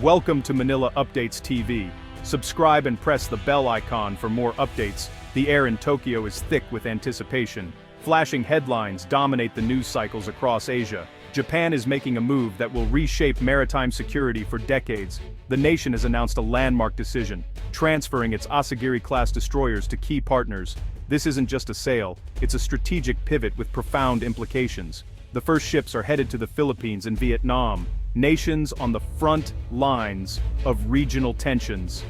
Welcome to Manila Updates TV. Subscribe and press the bell icon for more updates. The air in Tokyo is thick with anticipation. Flashing headlines dominate the news cycles across Asia. Japan is making a move that will reshape maritime security for decades. The nation has announced a landmark decision, transferring its Asagiri-Class destroyers to key partners. This isn't just a sale, it's a strategic pivot with profound implications. The first ships are headed to the Philippines and Vietnam, nations on the front lines of regional tensions.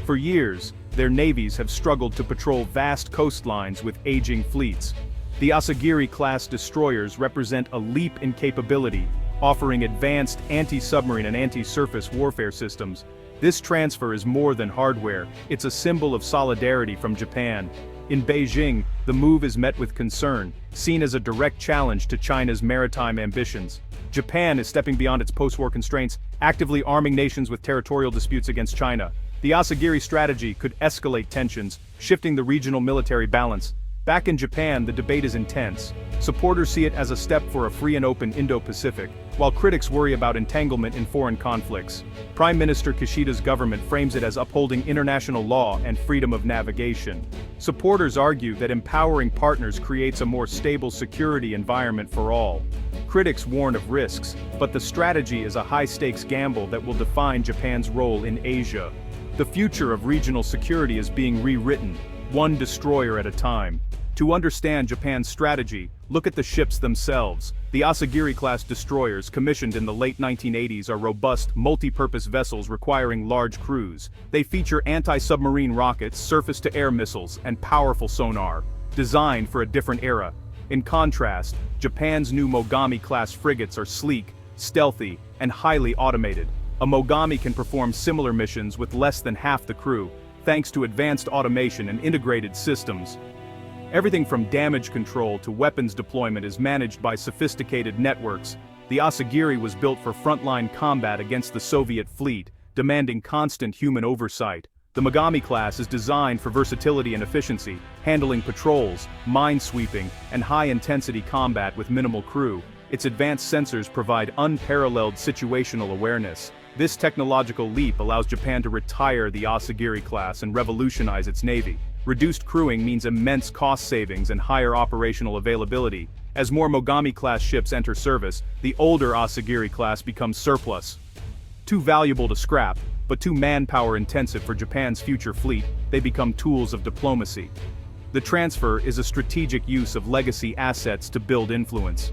For years, their navies have struggled to patrol vast coastlines with aging fleets. The Asagiri-Class destroyers represent a leap in capability, offering advanced anti-submarine and anti-surface warfare systems. This transfer is more than hardware, it's a symbol of solidarity from Japan. In Beijing, the move is met with concern, seen as a direct challenge to China's maritime ambitions. Japan is stepping beyond its post-war constraints, actively arming nations with territorial disputes against China. The Asagiri strategy could escalate tensions, shifting the regional military balance. Back in Japan, the debate is intense. Supporters see it as a step for a free and open Indo-Pacific, while critics worry about entanglement in foreign conflicts. Prime Minister Kishida's government frames it as upholding international law and freedom of navigation. Supporters argue that empowering partners creates a more stable security environment for all. Critics warn of risks, but the strategy is a high-stakes gamble that will define Japan's role in Asia. The future of regional security is being rewritten, one destroyer at a time. To understand Japan's strategy, look at the ships themselves. The Asagiri-Class destroyers commissioned in the late 1980s are robust, multi-purpose vessels requiring large crews. They feature anti-submarine rockets, surface-to-air missiles, and powerful sonar, designed for a different era. In contrast, Japan's new Mogami-class frigates are sleek, stealthy, and highly automated. A Mogami can perform similar missions with less than half the crew, thanks to advanced automation and integrated systems. Everything from damage control to weapons deployment is managed by sophisticated networks. The Asagiri was built for frontline combat against the Soviet fleet, demanding constant human oversight. The Mogami class is designed for versatility and efficiency, handling patrols, mine-sweeping, and high-intensity combat with minimal crew. Its advanced sensors provide unparalleled situational awareness. This technological leap allows Japan to retire the Asagiri class and revolutionize its navy. Reduced crewing means immense cost savings and higher operational availability. As more Mogami-class ships enter service, the older Asagiri class becomes surplus. Too valuable to scrap, but too manpower-intensive for Japan's future fleet, they become tools of diplomacy. The transfer is a strategic use of legacy assets to build influence.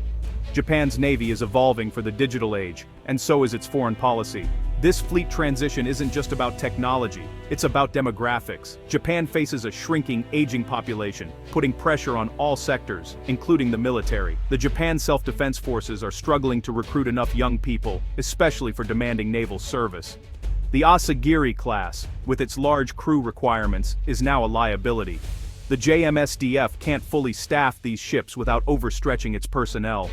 Japan's navy is evolving for the digital age, and so is its foreign policy. This fleet transition isn't just about technology, it's about demographics. Japan faces a shrinking, aging population, putting pressure on all sectors, including the military. The Japan Self-Defense Forces are struggling to recruit enough young people, especially for demanding naval service. The Asagiri class, with its large crew requirements, is now a liability. The JMSDF can't fully staff these ships without overstretching its personnel.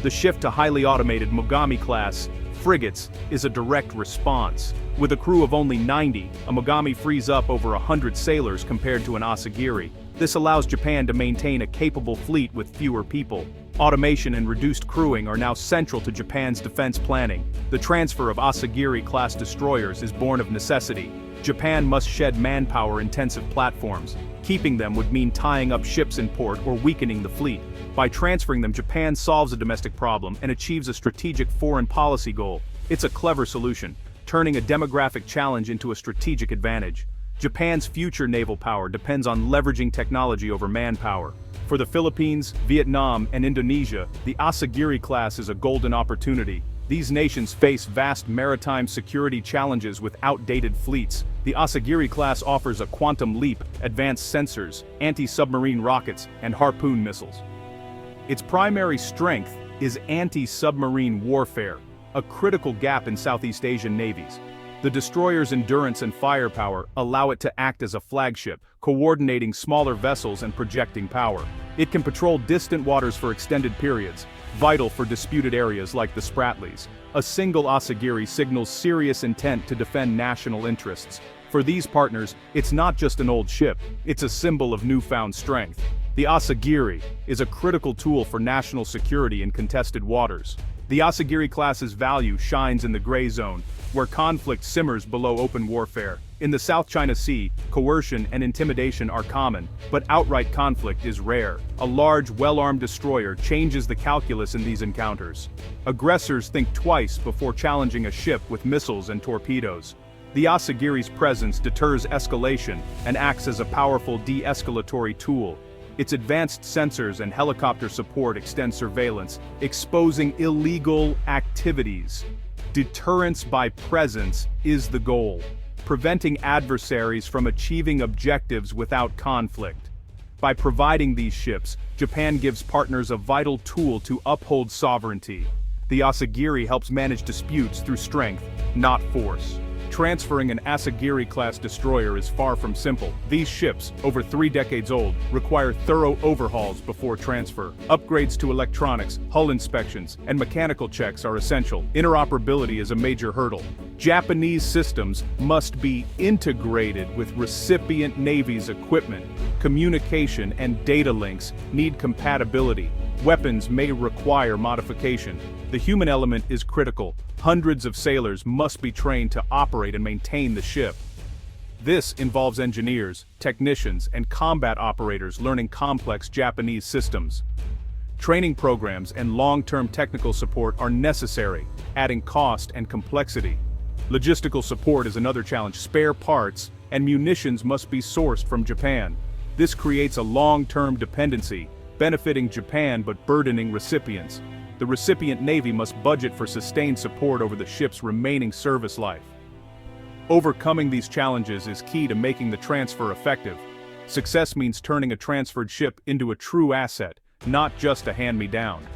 The shift to highly automated Mogami-class frigates is a direct response. With a crew of only 90, a Mogami frees up over 100 sailors compared to an Asagiri. This allows Japan to maintain a capable fleet with fewer people. Automation and reduced crewing are now central to Japan's defense planning. The transfer of Asagiri-class destroyers is born of necessity. Japan must shed manpower-intensive platforms. Keeping them would mean tying up ships in port or weakening the fleet. By transferring them, Japan solves a domestic problem and achieves a strategic foreign policy goal. It's a clever solution, turning a demographic challenge into a strategic advantage. Japan's future naval power depends on leveraging technology over manpower. For the Philippines, Vietnam, and Indonesia, the Asagiri class is a golden opportunity. These nations face vast maritime security challenges with outdated fleets. The Asagiri class offers a quantum leap, advanced sensors, anti-submarine rockets, and harpoon missiles. Its primary strength is anti-submarine warfare, a critical gap in Southeast Asian navies. The destroyer's endurance and firepower allow it to act as a flagship, coordinating smaller vessels and projecting power. It can patrol distant waters for extended periods, vital for disputed areas like the Spratlys. A single Asagiri signals serious intent to defend national interests. For these partners, it's not just an old ship, it's a symbol of newfound strength. The Asagiri is a critical tool for national security in contested waters. The Asagiri class's value shines in the gray zone, where conflict simmers below open warfare. In the South China Sea, coercion and intimidation are common, but outright conflict is rare. A large, well-armed destroyer changes the calculus in these encounters. Aggressors think twice before challenging a ship with missiles and torpedoes. The Asagiri's presence deters escalation and acts as a powerful de-escalatory tool. Its advanced sensors and helicopter support extend surveillance, exposing illegal activities. Deterrence by presence is the goal, preventing adversaries from achieving objectives without conflict. By providing these ships, Japan gives partners a vital tool to uphold sovereignty. The Asagiri helps manage disputes through strength, not force. Transferring an Asagiri-class destroyer is far from simple. These ships, over 3 decades old, require thorough overhauls before transfer. Upgrades to electronics, hull inspections, and mechanical checks are essential. Interoperability is a major hurdle. Japanese systems must be integrated with recipient navies' equipment. Communication and data links need compatibility. Weapons may require modification. The human element is critical. Hundreds of sailors must be trained to operate and maintain the ship. This involves engineers, technicians, and combat operators learning complex Japanese systems. Training programs and long-term technical support are necessary, adding cost and complexity. Logistical support is another challenge. Spare parts and munitions must be sourced from Japan. This creates a long-term dependency, benefiting Japan but burdening recipients. The recipient navy must budget for sustained support over the ship's remaining service life. Overcoming these challenges is key to making the transfer effective. Success means turning a transferred ship into a true asset, not just a hand-me-down.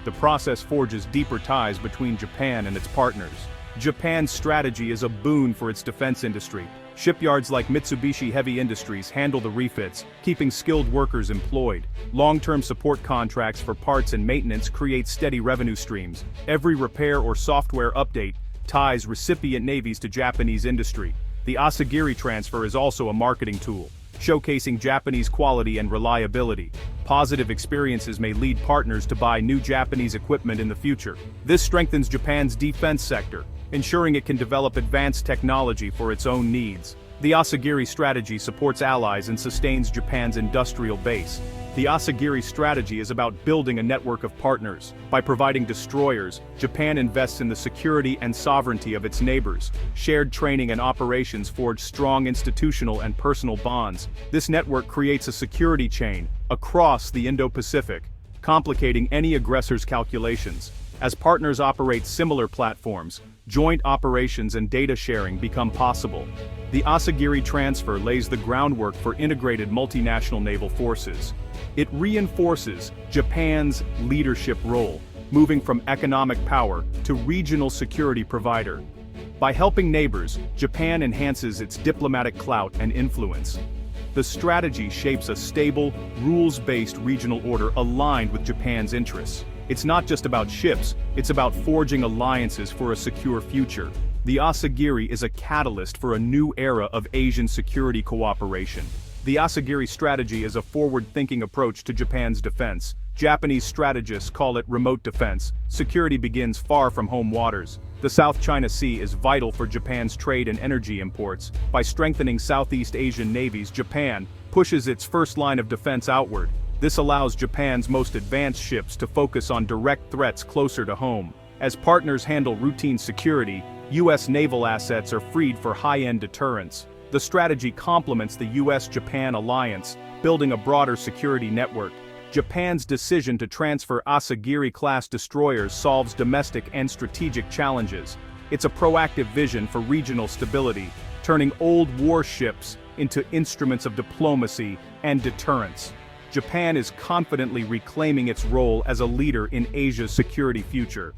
The process forges deeper ties between Japan and its partners. Japan's strategy is a boon for its defense industry. Shipyards like Mitsubishi Heavy Industries handle the refits, keeping skilled workers employed. Long-term support contracts for parts and maintenance create steady revenue streams. Every repair or software update ties recipient navies to Japanese industry. The Asagiri transfer is also a marketing tool, showcasing Japanese quality and reliability. Positive experiences may lead partners to buy new Japanese equipment in the future. This strengthens Japan's defense sector, ensuring it can develop advanced technology for its own needs. The Asagiri strategy supports allies and sustains Japan's industrial base. The Asagiri strategy is about building a network of partners. By providing destroyers, Japan invests in the security and sovereignty of its neighbors. Shared training and operations forge strong institutional and personal bonds. This network creates a security chain across the Indo-Pacific, complicating any aggressor's calculations. As partners operate similar platforms, joint operations and data sharing become possible. The Asagiri transfer lays the groundwork for integrated multinational naval forces. It reinforces Japan's leadership role, moving from economic power to regional security provider. By helping neighbors, Japan enhances its diplomatic clout and influence. The strategy shapes a stable, rules-based regional order aligned with Japan's interests. It's not just about ships, it's about forging alliances for a secure future. The Asagiri is a catalyst for a new era of Asian security cooperation. The Asagiri strategy is a forward-thinking approach to Japan's defense. Japanese strategists call it remote defense. Security begins far from home waters. The South China Sea is vital for Japan's trade and energy imports. By strengthening Southeast Asian navies, Japan pushes its first line of defense outward. This allows Japan's most advanced ships to focus on direct threats closer to home. As partners handle routine security, U.S. naval assets are freed for high-end deterrence. The strategy complements the U.S.-Japan alliance, building a broader security network. Japan's decision to transfer Asagiri-class destroyers solves domestic and strategic challenges. It's a proactive vision for regional stability, turning old warships into instruments of diplomacy and deterrence. Japan is confidently reclaiming its role as a leader in Asia's security future.